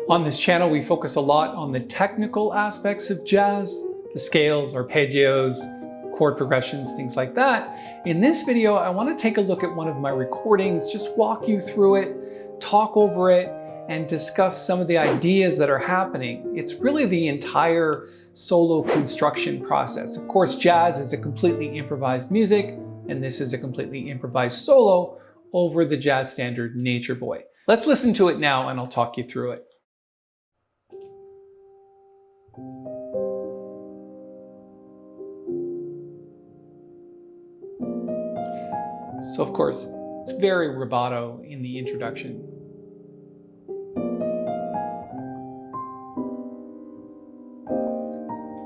On this channel, we focus a lot on the technical aspects of jazz, the scales, arpeggios, chord progressions, things like that. In this video, I want to take a look at one of my recordings, just walk you through it, talk over it, and discuss some of the ideas that are happening. It's really the entire solo construction process. Of course, jazz is a completely improvised music, and this is a completely improvised solo over the jazz standard Nature Boy. Let's listen to it now, and I'll talk you through it. So of course, it's very rubato in the introduction.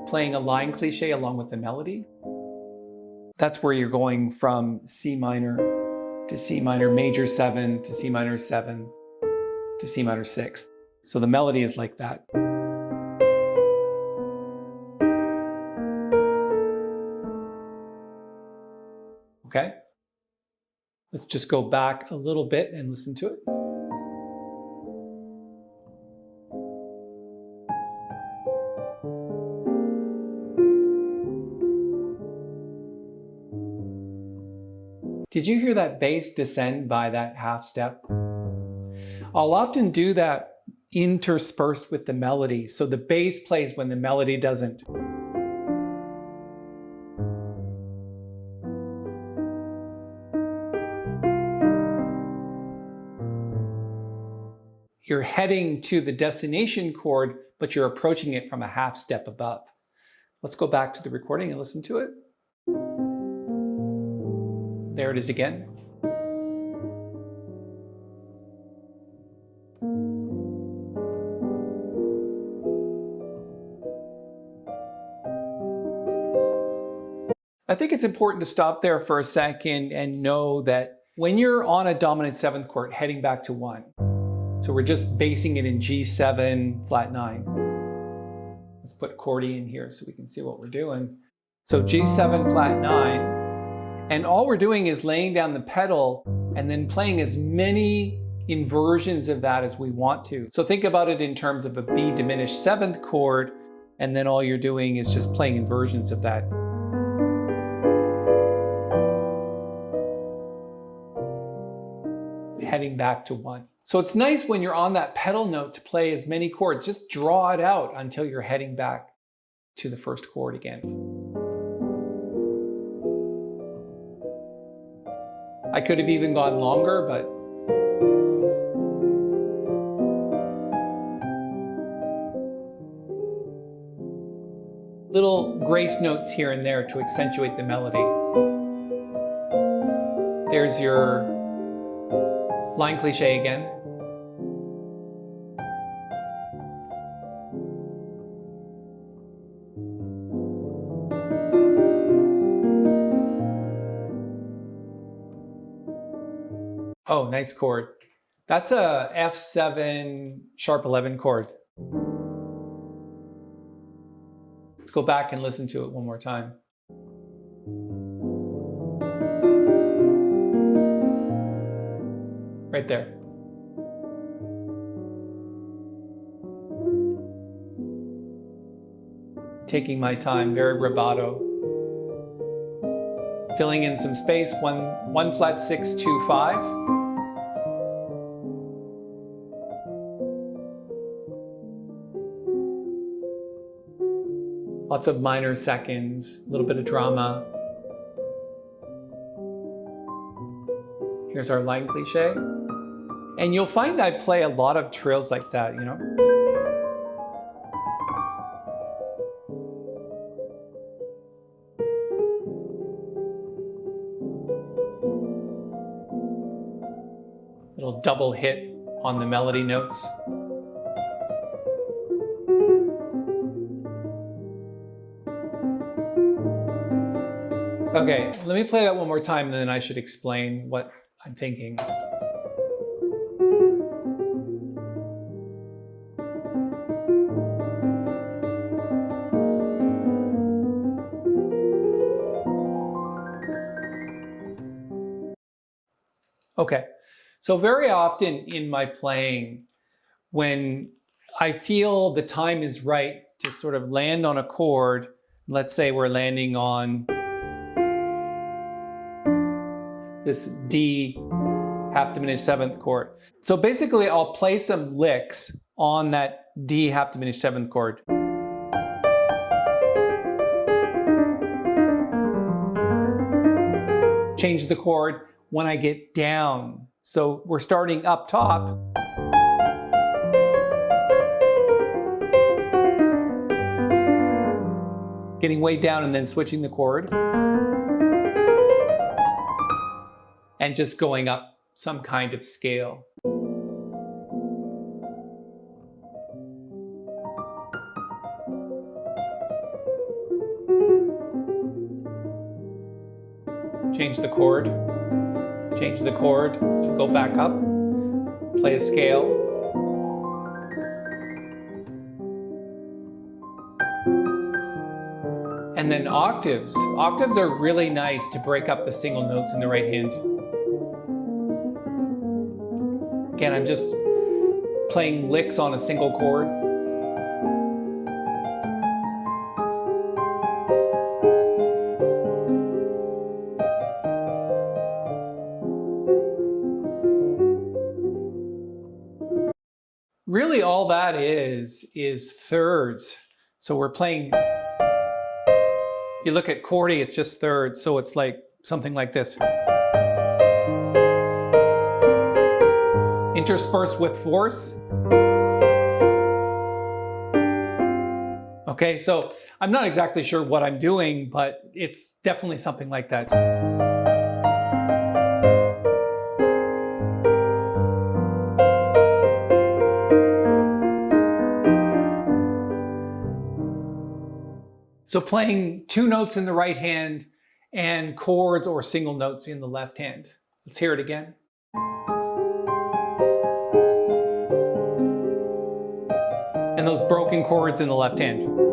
Playing a line cliche along with the melody. That's where you're going from C minor to C minor major 7 to C minor 7 to C minor 6. So the melody is like that. Okay? Let's just go back a little bit and listen to it. Did you hear that bass descend by that half step? I'll often do that interspersed with the melody, so the bass plays when the melody doesn't. You're heading to the destination chord, but you're approaching it from a half step above. Let's go back to the recording and listen to it. There it is again. I think it's important to stop there for a second and know that when you're on a dominant 7th chord heading back to 1, so we're just basing it in G7 flat 9. Let's put accordion here so we can see what we're doing. So G7 flat 9. And all we're doing is laying down the pedal and then playing as many inversions of that as we want to. So think about it in terms of a B diminished 7th chord, and then all you're doing is just playing inversions of that. Heading back to 1. So it's nice when you're on that pedal note to play as many chords. Just draw it out until you're heading back to the 1st chord again. I could have even gone longer, but little grace notes here and there to accentuate the melody. There's your line cliche again. Oh, nice chord. That's a F7 sharp 11 chord. Let's go back and listen to it one more time. Right there. Taking my time, very rubato. Filling in some space, 1 flat 6, 2, 5. Lots of minor seconds, a little bit of drama. Here's our line cliche. And you'll find I play a lot of trills like that, you know? Little double hit on the melody notes. Okay, let me play that one more time and then I should explain what I'm thinking. Okay, so very often in my playing, when I feel the time is right to sort of land on a chord. Let's say we're landing on this D half diminished seventh chord. So basically I'll play some licks on that D half diminished seventh chord. Change the chord when I get down. So we're starting up top. Getting way down and then switching the chord. And just going up some kind of scale. Change the chord, go back up, play a scale. And then octaves. Octaves are really nice to break up the single notes in the right hand. Again, I'm just playing licks on a single chord. Really all that is thirds. So we're playing, if you look at chordy, it's just thirds. So it's like something like this. Interspersed with force. Okay, so I'm not exactly sure what I'm doing, but it's definitely something like that. So playing two notes in the right hand and chords or single notes in the left hand. Let's hear it again. And those broken chords in the left hand.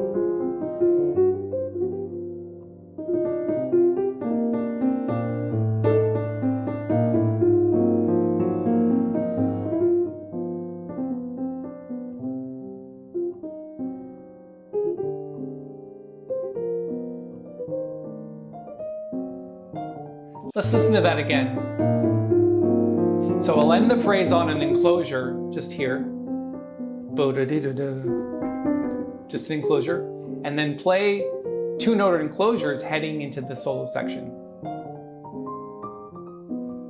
Let's listen to that again. So I'll end the phrase on an enclosure, just here. Just an enclosure. And then play two-noted enclosures heading into the solo section.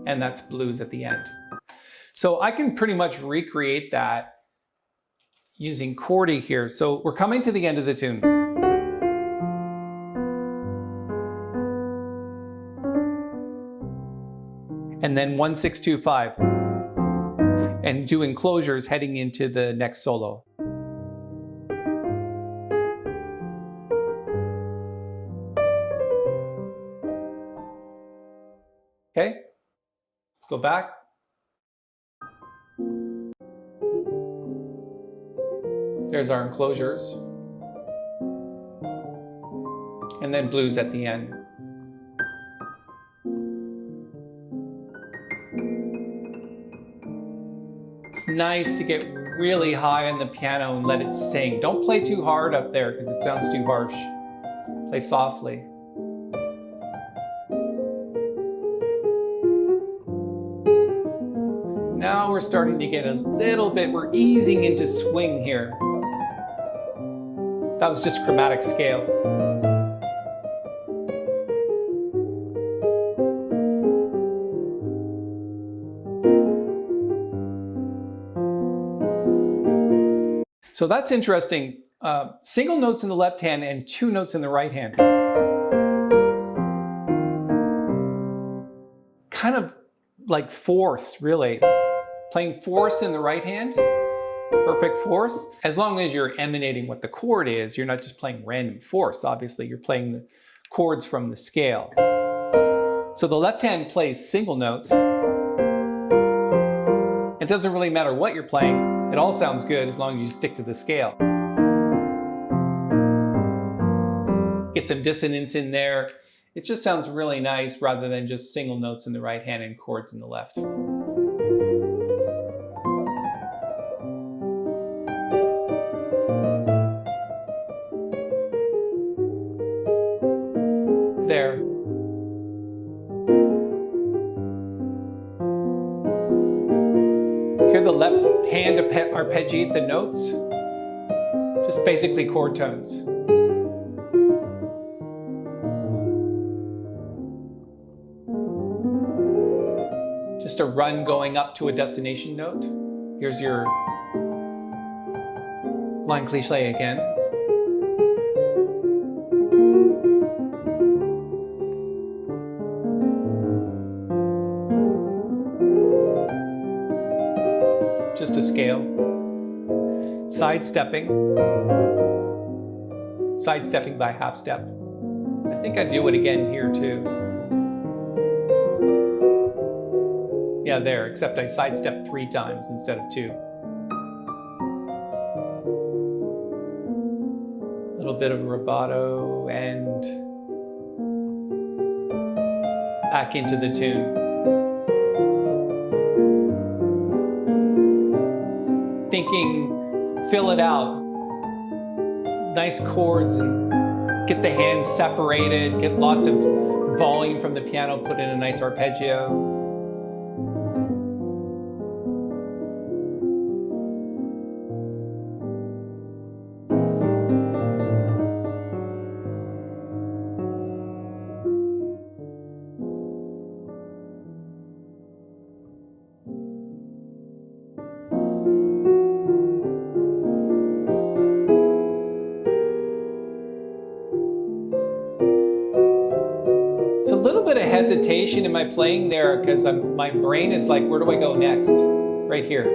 And that's blues at the end. So I can pretty much recreate that using chordy here. So we're coming to the end of the tune. And then 1, 6, 2, 5. And do enclosures heading into the next solo. Okay, let's go back. There's our enclosures. And then blues at the end. It's nice to get really high on the piano and let it sing. Don't play too hard up there because it sounds too harsh. Play softly. Now we're starting to get a little bit, we're easing into swing here. That was just chromatic scale. So that's interesting. Single notes in the left hand and two notes in the right hand. Kind of like fourths, really. Playing fourths in the right hand, perfect fourths. As long as you're emanating what the chord is, you're not just playing random fourths. Obviously, you're playing the chords from the scale. So the left hand plays single notes. It doesn't really matter what you're playing. It all sounds good as long as you stick to the scale. Get some dissonance in there. It just sounds really nice rather than just single notes in the right hand and chords in the left. Hear the left hand arpeggiate the notes. Just basically chord tones. Just a run going up to a destination note. Here's your line cliche again. Just a scale. Sidestepping. Sidestepping by half step. I think I do it again here too. Yeah, there, except I sidestep 3 times instead of 2. A little bit of rubato and back into the tune. Thinking, fill it out. Nice chords and get the hands separated, get lots of volume from the piano, put in a nice arpeggio. A little bit of hesitation in my playing there because my brain is like, where do I go next? Right here.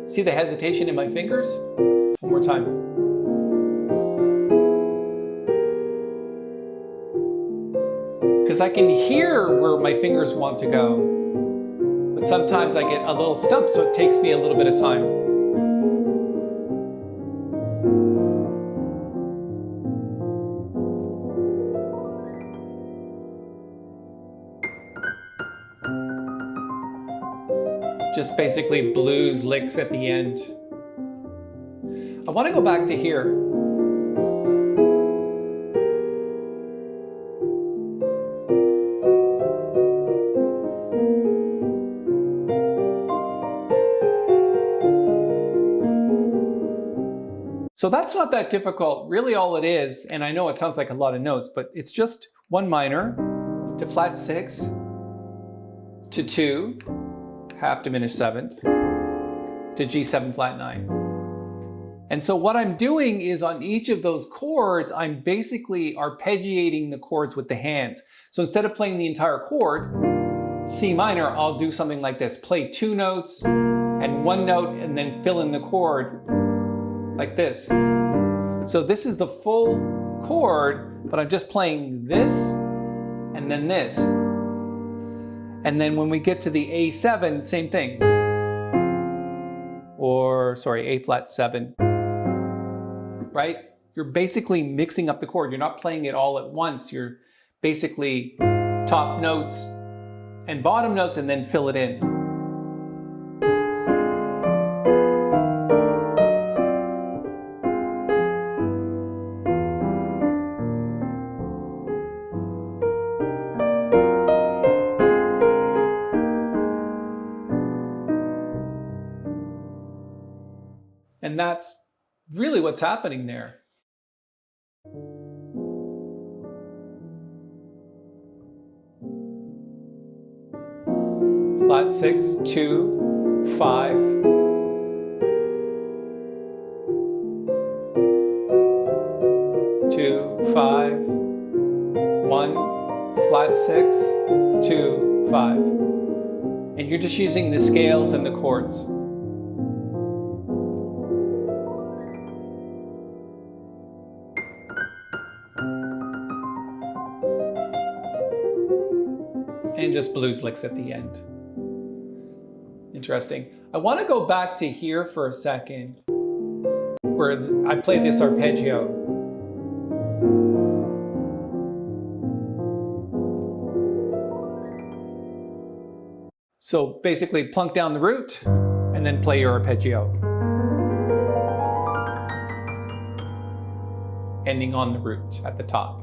See the hesitation in my fingers? One more time. Because I can hear where my fingers want to go, but sometimes I get a little stumped, so it takes me a little bit of time. Just basically blues licks at the end. I want to go back to here. So that's not that difficult. Really all it is, and I know it sounds like a lot of notes, but it's just 1 minor to flat 6 to 2, half diminished 7th, to G7 flat 9. And so what I'm doing is on each of those chords, I'm basically arpeggiating the chords with the hands. So instead of playing the entire chord, C minor, I'll do something like this. Play 2 notes and 1 note and then fill in the chord like this. So this is the full chord, but I'm just playing this and then this. And then when we get to the A7, same thing. Or, sorry, A flat 7. Right? You're basically mixing up the chord. You're not playing it all at once. You're basically top notes and bottom notes and then fill it in. And that's really what's happening there. Flat 6, 2, 5. Two, 5, 1, flat 6, 2, 5. And you're just using the scales and the chords. And just blues licks at the end. Interesting. I want to go back to here for a second, where I play this arpeggio. So basically plunk down the root and then play your arpeggio. Ending on the root at the top.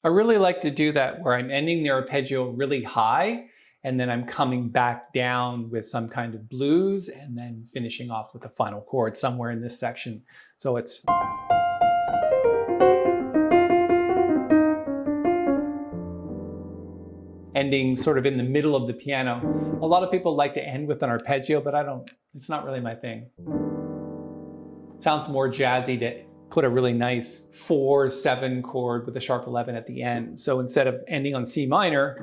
I really like to do that where I'm ending the arpeggio really high and then I'm coming back down with some kind of blues and then finishing off with the final chord somewhere in this section. So it's ending sort of in the middle of the piano. A lot of people like to end with an arpeggio, but I don't, it's not really my thing. Sounds more jazzy to put a really nice 4-7 chord with a sharp 11 at the end. So instead of ending on C minor,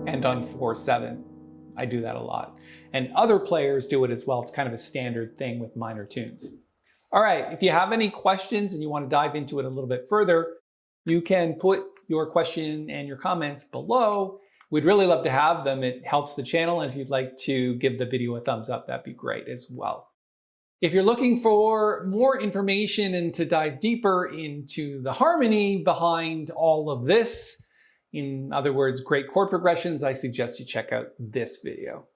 end on 4-7. I do that a lot. And other players do it as well. It's kind of a standard thing with minor tunes. All right, if you have any questions and you want to dive into it a little bit further, you can put your question and your comments below. We'd really love to have them. It helps the channel. And if you'd like to give the video a thumbs up, that'd be great as well. If you're looking for more information and to dive deeper into the harmony behind all of this, in other words, great chord progressions, I suggest you check out this video.